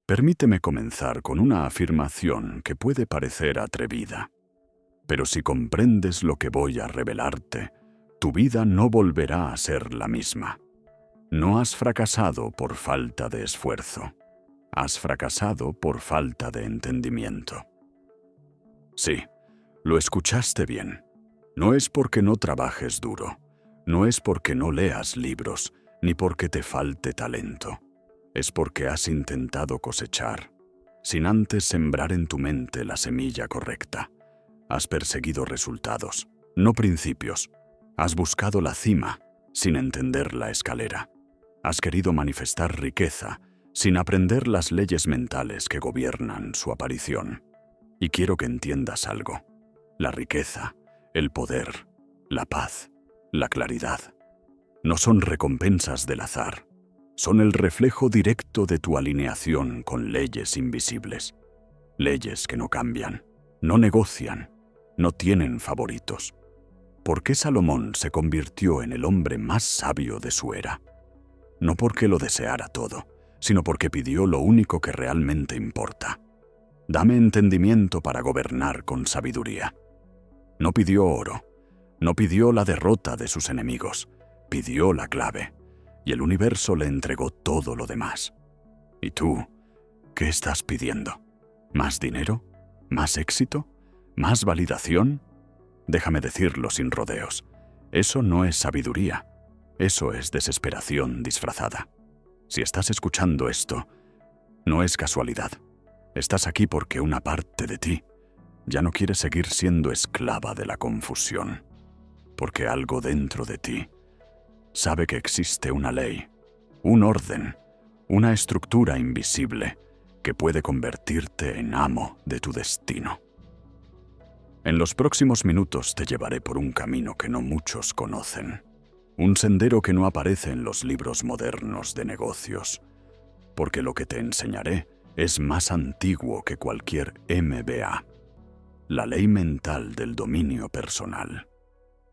Permíteme comenzar con una afirmación que puede parecer atrevida. Pero si comprendes lo que voy a revelarte, tu vida no volverá a ser la misma. No has fracasado por falta de esfuerzo. Has fracasado por falta de entendimiento. Sí, lo escuchaste bien. No es porque no trabajes duro, no es porque no leas libros, ni porque te falte talento. Es porque has intentado cosechar, sin antes sembrar en tu mente la semilla correcta. Has perseguido resultados, no principios. Has buscado la cima, sin entender la escalera. Has querido manifestar riqueza, sin aprender las leyes mentales que gobiernan su aparición. Y quiero que entiendas algo. La riqueza, el poder, la paz, la claridad, no son recompensas del azar. Son el reflejo directo de tu alineación con leyes invisibles. Leyes que no cambian, no negocian, no tienen favoritos. ¿Por qué Salomón se convirtió en el hombre más sabio de su era? No porque lo deseara todo, sino porque pidió lo único que realmente importa. Dame entendimiento para gobernar con sabiduría. No pidió oro, no pidió la derrota de sus enemigos, pidió la clave, y el universo le entregó todo lo demás. ¿Y tú, qué estás pidiendo? ¿Más dinero? ¿Más éxito? ¿Más validación? Déjame decirlo sin rodeos. Eso no es sabiduría. Eso es desesperación disfrazada. Si estás escuchando esto, no es casualidad. Estás aquí porque una parte de ti ya no quiere seguir siendo esclava de la confusión. Porque algo dentro de ti sabe que existe una ley, un orden, una estructura invisible que puede convertirte en amo de tu destino. En los próximos minutos te llevaré por un camino que no muchos conocen, un sendero que no aparece en los libros modernos de negocios, porque lo que te enseñaré es más antiguo que cualquier MBA. La ley mental del dominio personal.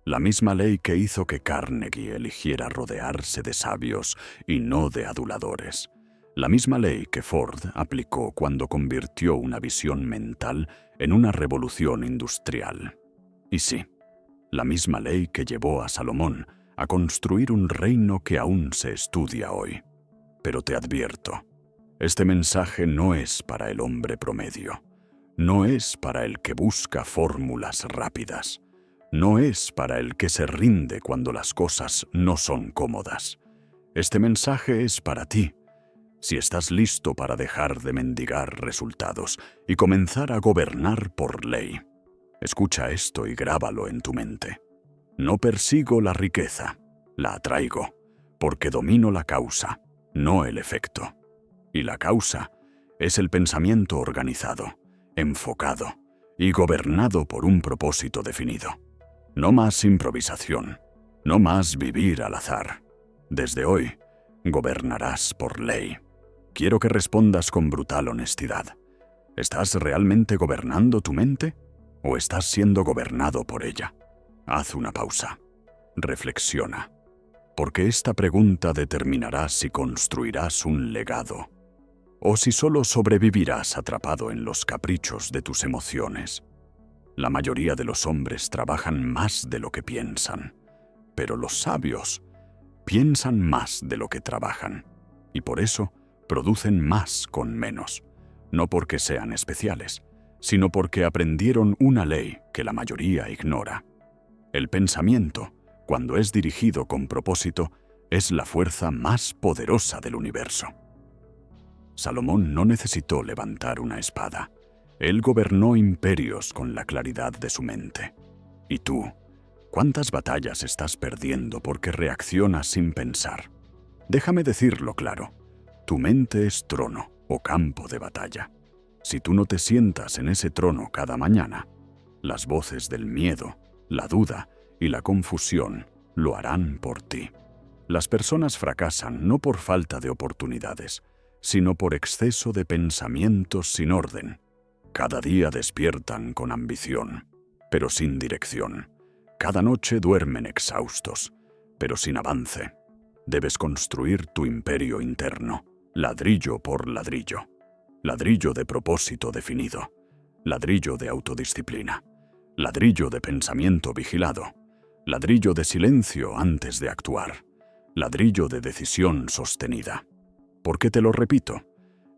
La misma ley que hizo que Carnegie eligiera rodearse de sabios y no de aduladores. La misma ley que Ford aplicó cuando convirtió una visión mental en una revolución industrial. Y sí, la misma ley que llevó a Salomón a construir un reino que aún se estudia hoy. Pero te advierto, este mensaje no es para el hombre promedio. No es para el que busca fórmulas rápidas. No es para el que se rinde cuando las cosas no son cómodas. Este mensaje es para ti, si estás listo para dejar de mendigar resultados y comenzar a gobernar por ley. Escucha esto y grábalo en tu mente. No persigo la riqueza, la atraigo, porque domino la causa, no el efecto. Y la causa es el pensamiento organizado, enfocado y gobernado por un propósito definido. No más improvisación, no más vivir al azar. Desde hoy, gobernarás por ley. Quiero que respondas con brutal honestidad. ¿Estás realmente gobernando tu mente o estás siendo gobernado por ella? Haz una pausa. Reflexiona. Porque esta pregunta determinará si construirás un legado o si solo sobrevivirás atrapado en los caprichos de tus emociones. La mayoría de los hombres trabajan más de lo que piensan, pero los sabios piensan más de lo que trabajan, y por eso producen más con menos, no porque sean especiales, sino porque aprendieron una ley que la mayoría ignora. El pensamiento, cuando es dirigido con propósito, es la fuerza más poderosa del universo. Salomón no necesitó levantar una espada. Él gobernó imperios con la claridad de su mente. ¿Y tú? ¿Cuántas batallas estás perdiendo porque reaccionas sin pensar? Déjame decirlo claro. Tu mente es trono o campo de batalla. Si tú no te sientas en ese trono cada mañana, las voces del miedo, la duda y la confusión lo harán por ti. Las personas fracasan no por falta de oportunidades, sino por exceso de pensamientos sin orden. Cada día despiertan con ambición, pero sin dirección. Cada noche duermen exhaustos, pero sin avance. Debes construir tu imperio interno, ladrillo por ladrillo. ladrillo de propósito definido, ladrillo de autodisciplina, ladrillo de pensamiento vigilado, ladrillo de silencio antes de actuar, ladrillo de decisión sostenida. Porque te lo repito,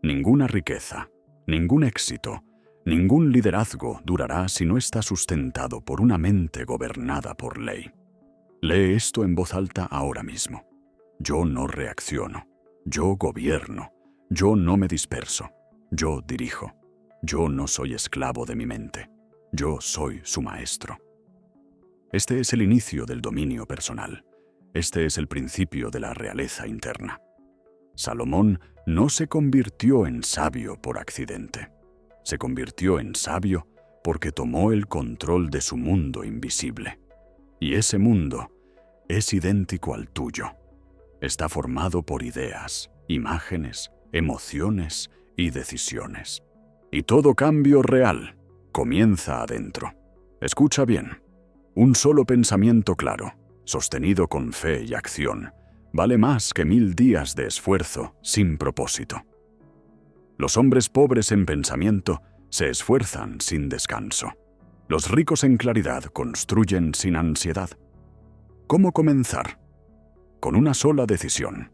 ninguna riqueza, ningún éxito, ningún liderazgo durará si no está sustentado por una mente gobernada por ley. Lee esto en voz alta ahora mismo. Yo no reacciono, yo gobierno, yo no me disperso, yo dirijo, yo no soy esclavo de mi mente, yo soy su maestro. Este es el inicio del dominio personal, este es el principio de la realeza interna. Salomón no se convirtió en sabio por accidente, se convirtió en sabio porque tomó el control de su mundo invisible. Y ese mundo es idéntico al tuyo. Está formado por ideas, imágenes, emociones y decisiones. Y todo cambio real comienza adentro. Escucha bien. Un solo pensamiento claro, sostenido con fe y acción, vale más que 1000 días de esfuerzo sin propósito. Los hombres pobres en pensamiento se esfuerzan sin descanso. Los ricos en claridad construyen sin ansiedad. ¿Cómo comenzar? Con una sola decisión.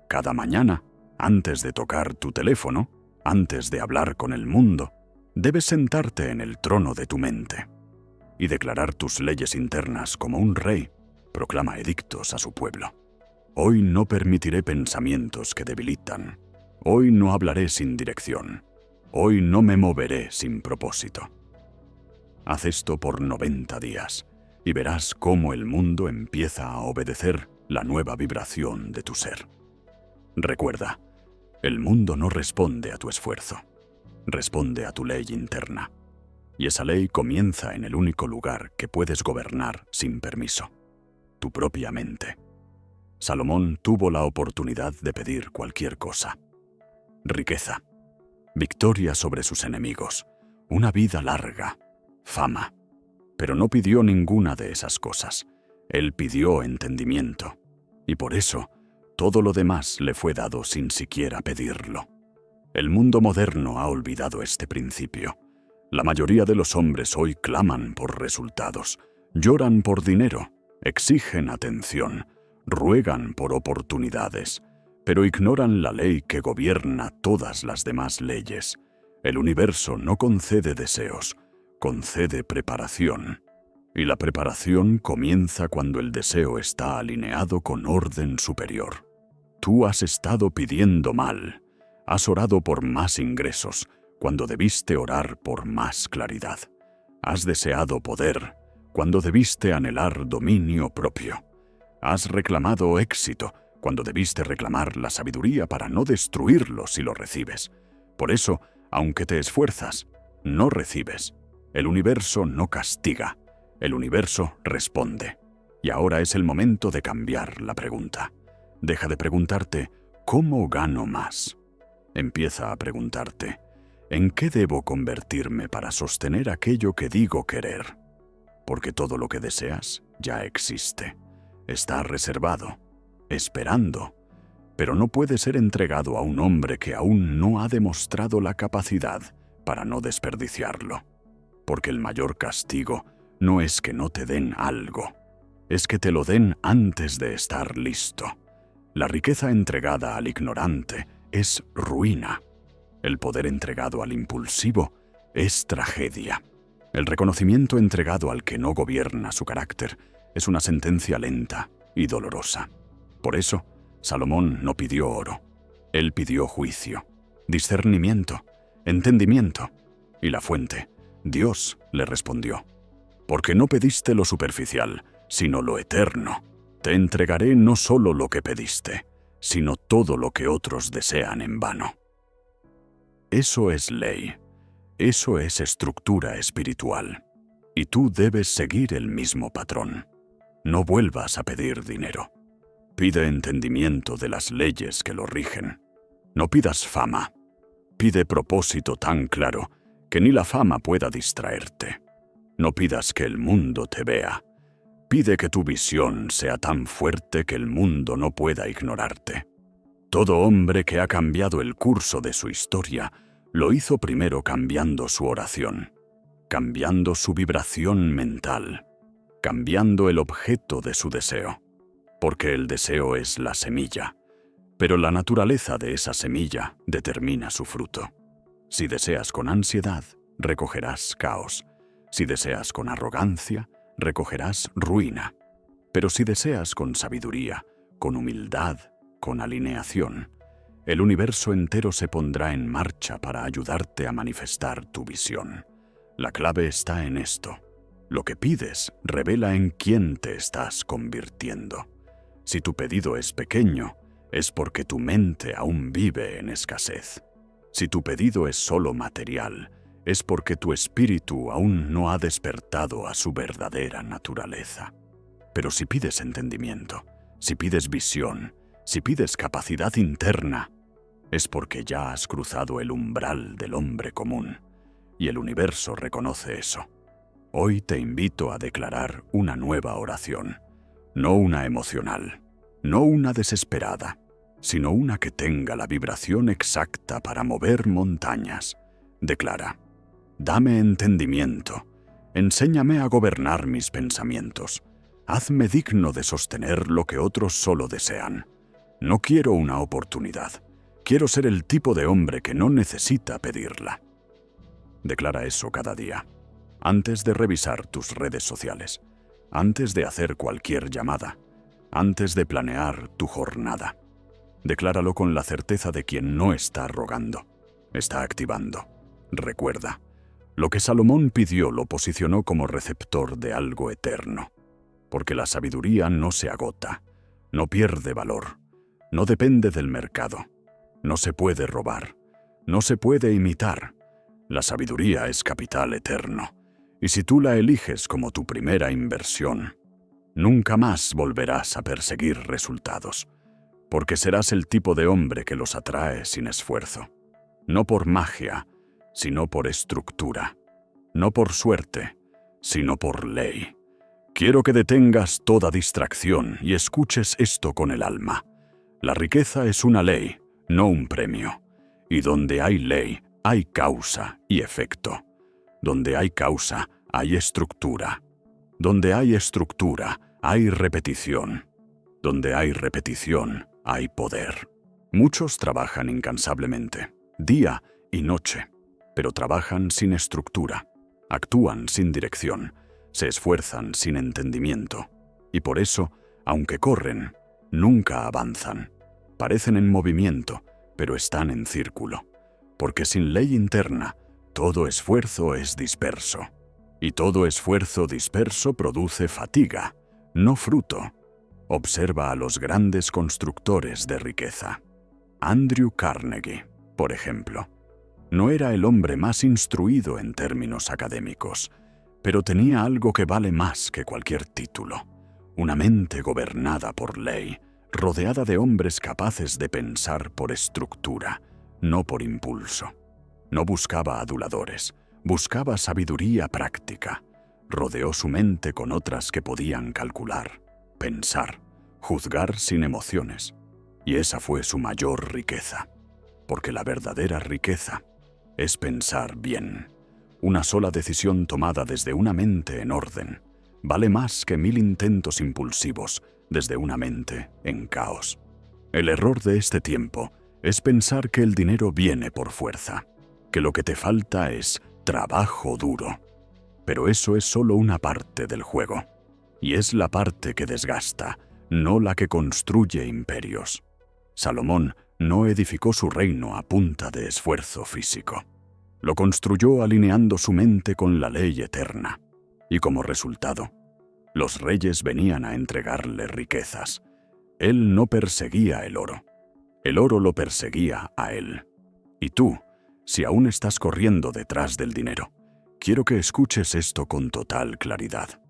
Cada mañana, antes de tocar tu teléfono, antes de hablar con el mundo, debes sentarte en el trono de tu mente y declarar tus leyes internas como un rey proclama edictos a su pueblo. Hoy no permitiré pensamientos que debilitan. Hoy no hablaré sin dirección. Hoy no me moveré sin propósito. Haz esto por 90 días y verás cómo el mundo empieza a obedecer la nueva vibración de tu ser. Recuerda, el mundo no responde a tu esfuerzo, responde a tu ley interna. Y esa ley comienza en el único lugar que puedes gobernar sin permiso, tu propia mente. Salomón tuvo la oportunidad de pedir cualquier cosa. Riqueza, victoria sobre sus enemigos, una vida larga, fama. Pero no pidió ninguna de esas cosas. Él pidió entendimiento. Y por eso, todo lo demás le fue dado sin siquiera pedirlo. El mundo moderno ha olvidado este principio. La mayoría de los hombres hoy claman por resultados, lloran por dinero, exigen atención, ruegan por oportunidades, pero ignoran la ley que gobierna todas las demás leyes. El universo no concede deseos, concede preparación. Y la preparación comienza cuando el deseo está alineado con orden superior. Tú has estado pidiendo mal, has orado por más ingresos, cuando debiste orar por más claridad. Has deseado poder, cuando debiste anhelar dominio propio. Has reclamado éxito, cuando debiste reclamar la sabiduría para no destruirlo si lo recibes. Por eso, aunque te esfuerzas, no recibes. El universo no castiga, el universo responde. Y ahora es el momento de cambiar la pregunta. Deja de preguntarte, ¿cómo gano más? Empieza a preguntarte, ¿en qué debo convertirme para sostener aquello que digo querer? Porque todo lo que deseas ya existe. Está reservado, esperando, pero no puede ser entregado a un hombre que aún no ha demostrado la capacidad para no desperdiciarlo. Porque el mayor castigo no es que no te den algo, es que te lo den antes de estar listo. La riqueza entregada al ignorante es ruina. El poder entregado al impulsivo es tragedia. El reconocimiento entregado al que no gobierna su carácter es una sentencia lenta y dolorosa. Por eso, Salomón no pidió oro. Él pidió juicio, discernimiento, entendimiento. Y la fuente, Dios, le respondió: porque no pediste lo superficial, sino lo eterno. Te entregaré no solo lo que pediste, sino todo lo que otros desean en vano. Eso es ley, eso es estructura espiritual. Y tú debes seguir el mismo patrón. No vuelvas a pedir dinero. Pide entendimiento de las leyes que lo rigen. No pidas fama. Pide propósito tan claro que ni la fama pueda distraerte. No pidas que el mundo te vea. Pide que tu visión sea tan fuerte que el mundo no pueda ignorarte. Todo hombre que ha cambiado el curso de su historia Lo hizo primero cambiando su oración, cambiando su vibración mental, cambiando el objeto de su deseo, porque el deseo es la semilla, pero la naturaleza de esa semilla determina su fruto. Si deseas con ansiedad, recogerás caos. Si deseas con arrogancia, recogerás ruina. Pero si deseas con sabiduría, con humildad, con alineación, el universo entero se pondrá en marcha para ayudarte a manifestar tu visión. La clave está en esto. Lo que pides revela en quién te estás convirtiendo. Si tu pedido es pequeño, es porque tu mente aún vive en escasez. Si tu pedido es solo material, es porque tu espíritu aún no ha despertado a su verdadera naturaleza. Pero si pides entendimiento, si pides visión, si pides capacidad interna, es porque ya has cruzado el umbral del hombre común, y el universo reconoce eso. Hoy te invito a declarar una nueva oración, no una emocional, no una desesperada, sino una que tenga la vibración exacta para mover montañas. Declara: dame entendimiento, enséñame a gobernar mis pensamientos, hazme digno de sostener lo que otros solo desean. No quiero una oportunidad, quiero ser el tipo de hombre que no necesita pedirla. Declara eso cada día, antes de revisar tus redes sociales, antes de hacer cualquier llamada, antes de planear tu jornada. Decláralo con la certeza de quien no está rogando, está activando. Recuerda, lo que Salomón pidió lo posicionó como receptor de algo eterno, porque la sabiduría no se agota, no pierde valor, no depende del mercado, no se puede robar, no se puede imitar. La sabiduría es capital eterno, y si tú la eliges como tu primera inversión, nunca más volverás a perseguir resultados, porque serás el tipo de hombre que los atrae sin esfuerzo, no por magia, sino por estructura, no por suerte, sino por ley. Quiero que detengas toda distracción y escuches esto con el alma. La riqueza es una ley, no un premio, y donde hay ley, hay causa y efecto. Donde hay causa, hay estructura. Donde hay estructura, hay repetición. Donde hay repetición, hay poder. Muchos trabajan incansablemente, día y noche, pero trabajan sin estructura, actúan sin dirección, se esfuerzan sin entendimiento, y por eso, aunque corren, nunca avanzan. Parecen en movimiento, pero están en círculo, porque sin ley interna, todo esfuerzo es disperso, y todo esfuerzo disperso produce fatiga, no fruto. Observa a los grandes constructores de riqueza. Andrew Carnegie, por ejemplo, no era el hombre más instruido en términos académicos, pero tenía algo que vale más que cualquier título: una mente gobernada por ley, rodeada de hombres capaces de pensar por estructura, no por impulso. No buscaba aduladores, buscaba sabiduría práctica. Rodeó su mente con otras que podían calcular, pensar, juzgar sin emociones. Y esa fue su mayor riqueza, porque la verdadera riqueza es pensar bien. Una sola decisión tomada desde una mente en orden vale más que 1000 intentos impulsivos desde una mente en caos. El error de este tiempo es pensar que el dinero viene por fuerza, que lo que te falta es trabajo duro. Pero eso es solo una parte del juego, y es la parte que desgasta, no la que construye imperios. Salomón no edificó su reino a punta de esfuerzo físico. Lo construyó alineando su mente con la ley eterna, y como resultado, los reyes venían a entregarle riquezas. Él no perseguía el oro lo perseguía a él. Y tú, si aún estás corriendo detrás del dinero, quiero que escuches esto con total claridad.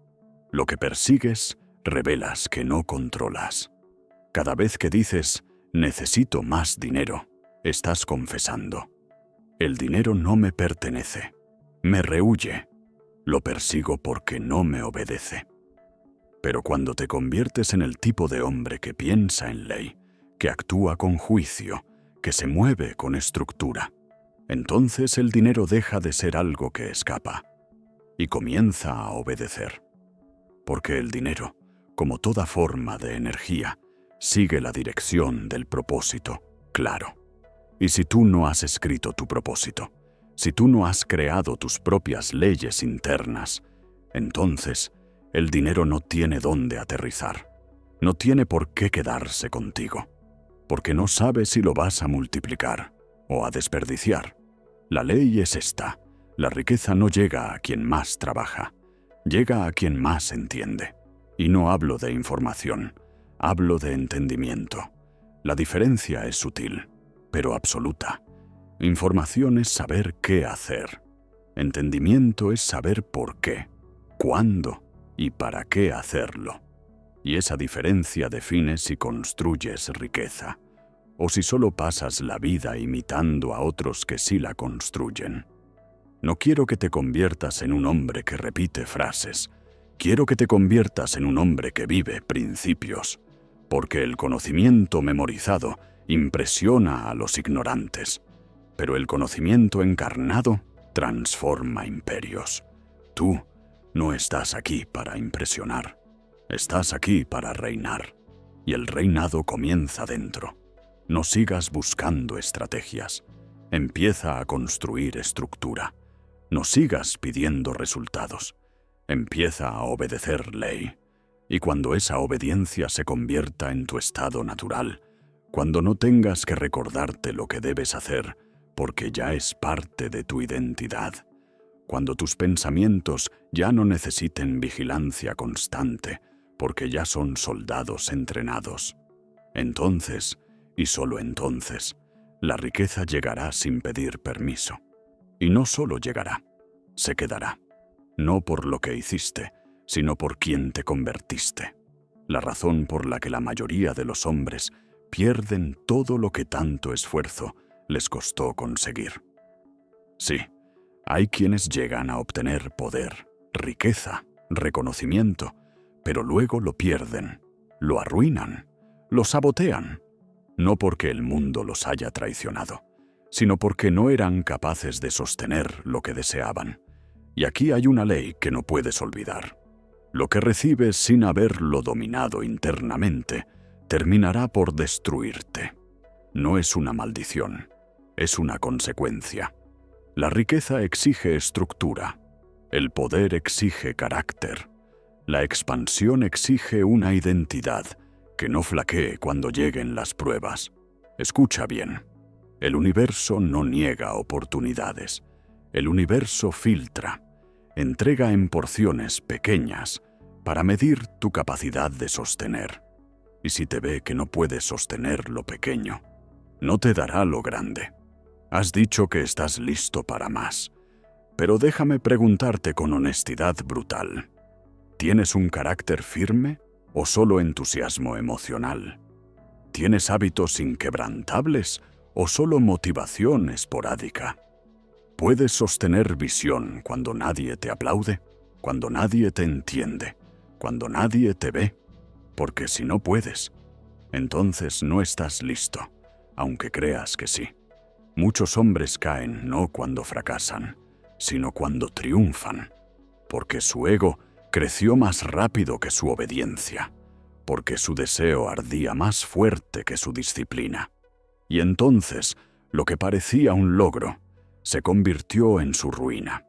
Lo que persigues, revelas que no controlas. Cada vez que dices, necesito más dinero, estás confesando: el dinero no me pertenece, me rehúye, lo persigo porque no me obedece. Pero cuando te conviertes en el tipo de hombre que piensa en ley, que actúa con juicio, que se mueve con estructura, Entonces el dinero deja de ser algo que escapa y comienza a obedecer. Porque el dinero, como toda forma de energía, sigue la dirección del propósito, claro. Y si tú no has escrito tu propósito, si tú no has creado tus propias leyes internas, entonces el dinero no tiene dónde aterrizar. No tiene por qué quedarse contigo, porque no sabes si lo vas a multiplicar o a desperdiciar. La ley es esta: la riqueza no llega a quien más trabaja, llega a quien más entiende. Y no hablo de información, hablo de entendimiento. La diferencia es sutil, pero absoluta. Información es saber qué hacer. Entendimiento es saber por qué, cuándo y para qué hacerlo. Y esa diferencia define si construyes riqueza o si solo pasas la vida imitando a otros que sí la construyen. No quiero que te conviertas en un hombre que repite frases. Quiero que te conviertas en un hombre que vive principios, porque el conocimiento memorizado impresiona a los ignorantes, pero el conocimiento encarnado transforma imperios. Tú no estás aquí para impresionar, estás aquí para reinar, y el reinado comienza dentro. No sigas buscando estrategias, empieza a construir estructura. No sigas pidiendo resultados, empieza a obedecer ley. Y cuando esa obediencia se convierta en tu estado natural, cuando no tengas que recordarte lo que debes hacer, porque ya es parte de tu identidad, cuando tus pensamientos ya no necesiten vigilancia constante, porque ya son soldados entrenados, entonces, y solo entonces, la riqueza llegará sin pedir permiso. Y no solo llegará, se quedará, no por lo que hiciste, sino por quien te convertiste. La razón por la que la mayoría de los hombres pierden todo lo que tanto esfuerzo les costó conseguir. Sí, hay quienes llegan a obtener poder, riqueza, reconocimiento, pero luego lo pierden, lo arruinan, lo sabotean, no porque el mundo los haya traicionado, sino porque no eran capaces de sostener lo que deseaban. Y aquí hay una ley que no puedes olvidar. Lo que recibes sin haberlo dominado internamente terminará por destruirte. No es una maldición, es una consecuencia. La riqueza exige estructura, el poder exige carácter, la expansión exige una identidad que no flaquee cuando lleguen las pruebas. Escucha bien, el universo no niega oportunidades, el universo filtra, entrega en porciones pequeñas para medir tu capacidad de sostener. Y si te ve que no puedes sostener lo pequeño, no te dará lo grande. Has dicho que estás listo para más, pero déjame preguntarte con honestidad brutal. ¿Tienes un carácter firme o solo entusiasmo emocional? ¿Tienes hábitos inquebrantables o solo motivación esporádica? ¿Puedes sostener visión cuando nadie te aplaude, cuando nadie te entiende, cuando nadie te ve? Porque si no puedes, entonces no estás listo, aunque creas que sí. Muchos hombres caen no cuando fracasan, sino cuando triunfan, porque su ego creció más rápido que su obediencia, porque su deseo ardía más fuerte que su disciplina. Y entonces, lo que parecía un logro, se convirtió en su ruina.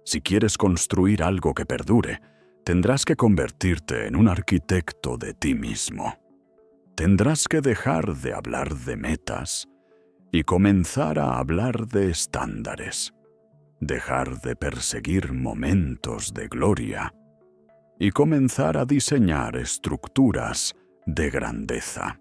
Si quieres construir algo que perdure, tendrás que convertirte en un arquitecto de ti mismo. Tendrás que dejar de hablar de metas y comenzar a hablar de estándares. Dejar de perseguir momentos de gloria y comenzar a diseñar estructuras de grandeza.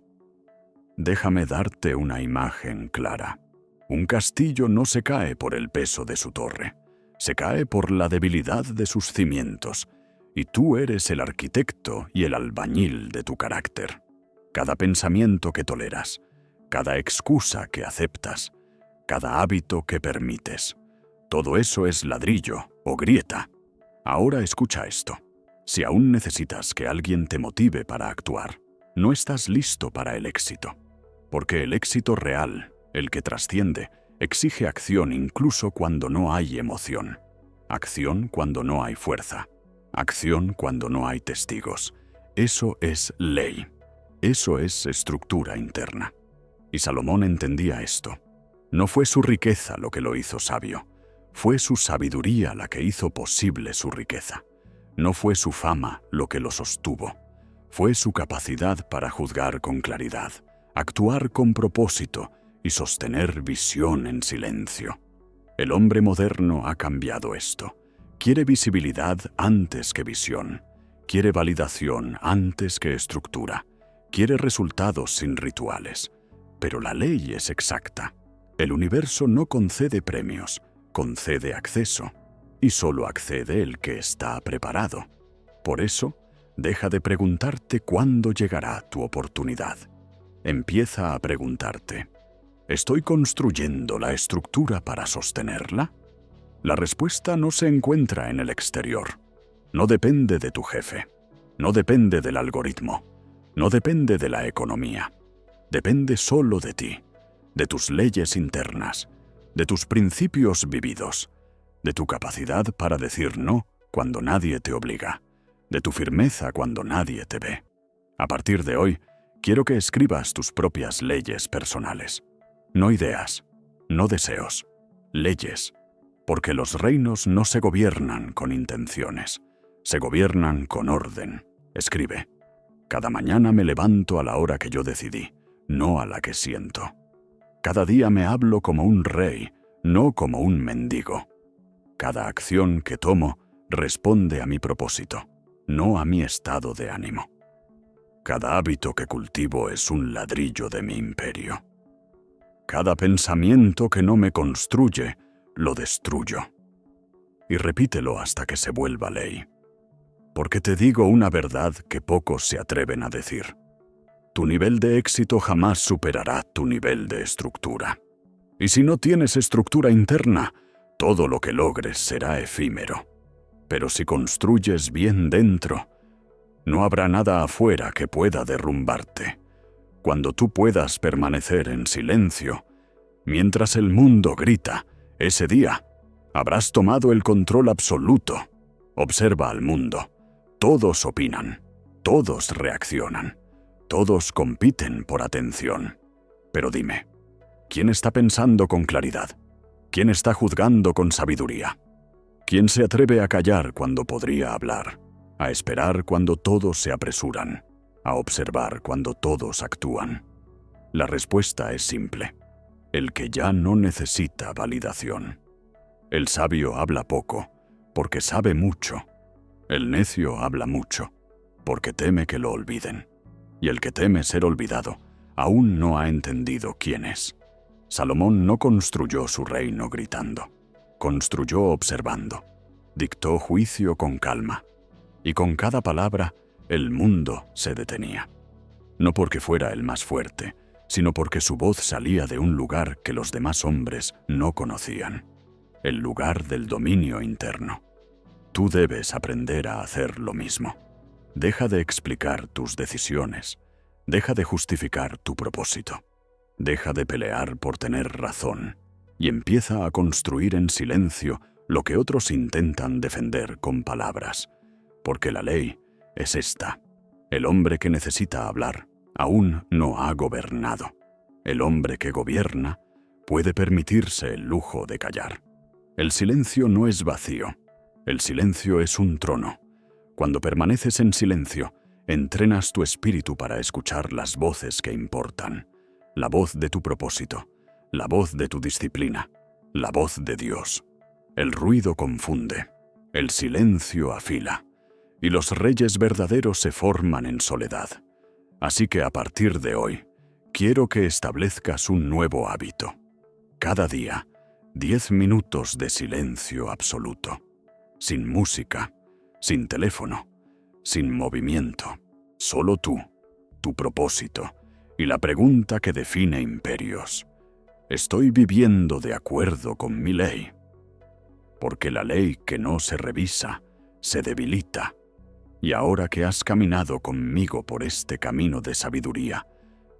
Déjame darte una imagen clara. Un castillo no se cae por el peso de su torre, se cae por la debilidad de sus cimientos, y tú eres el arquitecto y el albañil de tu carácter. Cada pensamiento que toleras, cada excusa que aceptas, cada hábito que permites, todo eso es ladrillo o grieta. Ahora escucha esto. Si aún necesitas que alguien te motive para actuar, no estás listo para el éxito. Porque el éxito real, el que trasciende, Exige acción incluso cuando no hay emoción. Acción cuando no hay fuerza. Acción cuando no hay testigos. Eso es ley. Eso es estructura interna. Y Salomón entendía esto. No fue su riqueza lo que lo hizo sabio. Fue su sabiduría la que hizo posible su riqueza. No fue su fama lo que lo sostuvo. Fue su capacidad para juzgar con claridad, actuar con propósito y sostener visión en silencio. El hombre moderno ha cambiado esto. Quiere visibilidad antes que visión. Quiere validación antes que estructura. Quiere resultados sin rituales. Pero la ley es exacta. El universo no concede premios, concede acceso. Y solo accede el que está preparado. Por eso, deja de preguntarte cuándo llegará tu oportunidad. Empieza a preguntarte, ¿estoy construyendo la estructura para sostenerla? La respuesta no se encuentra en el exterior. No depende de tu jefe. No depende del algoritmo. No depende de la economía. Depende solo de ti, de tus leyes internas, de tus principios vividos, de tu capacidad para decir no cuando nadie te obliga, de tu firmeza cuando nadie te ve. A partir de hoy, quiero que escribas tus propias leyes personales. No ideas, no deseos, leyes. Porque los reinos no se gobiernan con intenciones, se gobiernan con orden. Escribe. Cada mañana me levanto a la hora que yo decidí, no a la que siento. Cada día me hablo como un rey, no como un mendigo. Cada acción que tomo responde a mi propósito, no a mi estado de ánimo. Cada hábito que cultivo es un ladrillo de mi imperio. Cada pensamiento que no me construye, lo destruyo. Y repítelo hasta que se vuelva ley. Porque te digo una verdad que pocos se atreven a decir. Tu nivel de éxito jamás superará tu nivel de estructura. Y si no tienes estructura interna, todo lo que logres será efímero. Pero si construyes bien dentro, no habrá nada afuera que pueda derrumbarte. Cuando tú puedas permanecer en silencio, mientras el mundo grita, ese día habrás tomado el control absoluto. Observa al mundo. Todos opinan, todos reaccionan, todos compiten por atención. Pero dime, ¿quién está pensando con claridad? ¿Quién está juzgando con sabiduría? ¿Quién se atreve a callar cuando podría hablar? A esperar cuando todos se apresuran, a observar cuando todos actúan. La respuesta es simple. El que ya no necesita validación. El sabio habla poco, porque sabe mucho. El necio habla mucho, porque teme que lo olviden. Y el que teme ser olvidado, aún no ha entendido quién es. Salomón no construyó su reino gritando. Construyó observando. Dictó juicio con calma. Y con cada palabra, el mundo se detenía. No porque fuera el más fuerte, sino porque su voz salía de un lugar que los demás hombres no conocían. El lugar del dominio interno. Tú debes aprender a hacer lo mismo. Deja de explicar tus decisiones. Deja de justificar tu propósito. Deja de pelear por tener razón. Y empieza a construir en silencio lo que otros intentan defender con palabras. Porque la ley es esta. El hombre que necesita hablar aún no ha gobernado. El hombre que gobierna puede permitirse el lujo de callar. El silencio no es vacío. El silencio es un trono. Cuando permaneces en silencio, entrenas tu espíritu para escuchar las voces que importan. La voz de tu propósito, la voz de tu disciplina, la voz de Dios. El ruido confunde, el silencio afila, y los reyes verdaderos se forman en soledad. Así que a partir de hoy, quiero que establezcas un nuevo hábito. Cada día, 10 minutos de silencio absoluto. Sin música, sin teléfono, sin movimiento. Solo tú, tu propósito y la pregunta que define imperios. ¿Estoy viviendo de acuerdo con mi ley? Porque la ley que no se revisa, se debilita. Y ahora que has caminado conmigo por este camino de sabiduría,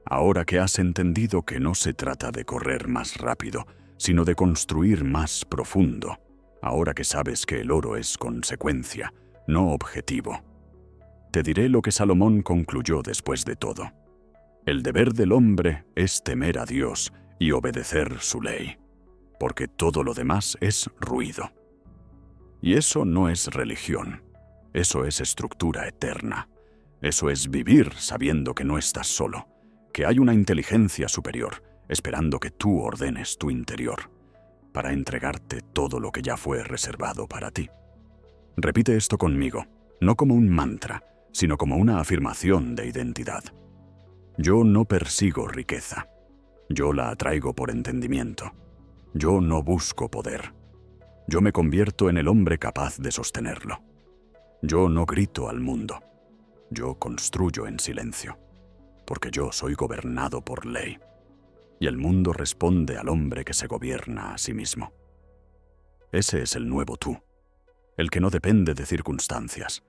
ahora que has entendido que no se trata de correr más rápido, sino de construir más profundo, ahora que sabes que el oro es consecuencia, no objetivo. Te diré lo que Salomón concluyó después de todo. El deber del hombre es temer a Dios y obedecer su ley, porque todo lo demás es ruido. Y eso no es religión, eso es estructura eterna. Eso es vivir sabiendo que no estás solo, que hay una inteligencia superior esperando que tú ordenes tu interior para entregarte todo lo que ya fue reservado para ti. Repite esto conmigo, no como un mantra, sino como una afirmación de identidad. Yo no persigo riqueza. Yo la atraigo por entendimiento. Yo no busco poder. Yo me convierto en el hombre capaz de sostenerlo. Yo no grito al mundo. Yo construyo en silencio, porque yo soy gobernado por ley, y el mundo responde al hombre que se gobierna a sí mismo. Ese es el nuevo tú, el que no depende de circunstancias,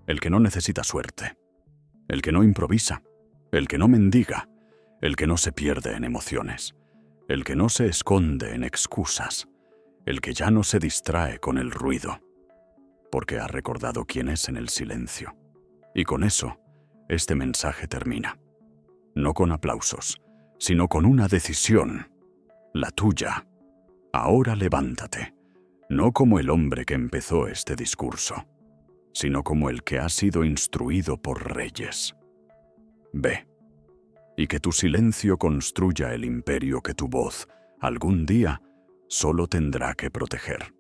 el que no necesita suerte, el que no improvisa, el que no mendiga, el que no se pierde en emociones, el que no se esconde en excusas, el que ya no se distrae con el ruido, porque ha recordado quién es en el silencio. Y con eso, este mensaje termina. No con aplausos, sino con una decisión, la tuya. Ahora levántate, no como el hombre que empezó este discurso, sino como el que ha sido instruido por reyes. Ve, y que tu silencio construya el imperio que tu voz, algún día, solo tendrá que proteger.